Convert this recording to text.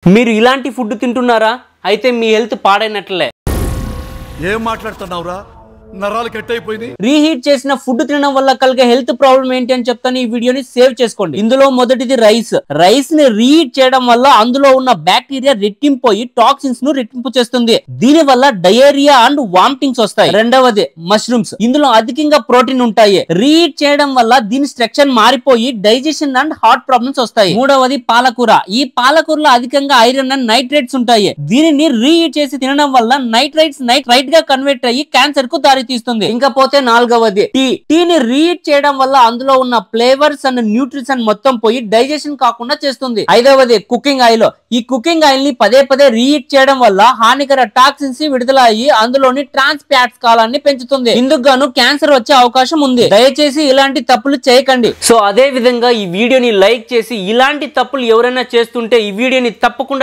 మీరు ఇలాంటి ఫుడ్ తింటున్నారా? అయితే మీ హెల్త్ పాడైనట్లే. ఏం మాట్లాడుతున్నావురా? నరాలు కట్ అయిపోయింది. రీహీట్ చేసిన ఫుడ్ తినడం వల్ల కలిగే హెల్త్ ప్రాబ్లం ఏంటి అని చెప్తాను. ఈ వీడియోని సేవ్ చేసుకోండి. ఇందులో మొదటిది రైస్ ని రీహీట్ చేయడం వల్ల అందులో ఉన్న బ్యాక్టీరియా రెట్టింపోయి టాక్సిన్స్ ను రెట్టింపు చేస్తుంది. దీని వల్ల డయేరియా అండ్ వామిటింగ్స్ వస్తాయి. రెండవది మష్రూమ్స్. ఇందులో అధికంగా ప్రోటీన్ ఉంటాయి. రీహీట్ చేయడం వల్ల దీని స్ట్రక్చర్ మారిపోయి డైజెషన్ అండ్ హార్ట్ ప్రాబ్లమ్స్ వస్తాయి. మూడవది పాలకూర. ఈ పాలకూరలో అధికంగా ఐరన్ అండ్ నైట్రేట్స్ ఉంటాయి. దీనిని రీహీట్ చేసి తినడం వల్ల నైట్రైట్స్ నైట్రైట్ గా కన్వర్ట్ అయ్యి క్యాన్సర్ కు దారి తీస్తుంది. ఇంకపోతే నాలుగవది టీని రీహీట్ చేయడం వల్ల అందులో ఉన్న ఫ్లేవర్స్ అండ్ న్యూట్రిషన్ మొత్తం పోయి డైజెషన్ కాకుండా చేస్తుంది. ఐదవది కుకింగ్ ఆయిల్. ఈ కుకింగ్ ఆయిల్ ని పదే పదే రీహీట్ చేయడం వల్ల హానికర టాక్సిన్స్ విడుదల అయ్యి అందులోని ట్రాన్స్ ఫ్యాట్స్ కాలాన్ని పెంచుతుంది. ఇందుకు గాను క్యాన్సర్ వచ్చే అవకాశం ఉంది. దయచేసి ఇలాంటి తప్పులు చేయకండి. సో అదే విధంగా ఈ వీడియోని లైక్ చేసి ఇలాంటి తప్పులు ఎవరైనా చేస్తుంటే ఈ వీడియోని తప్పకుండా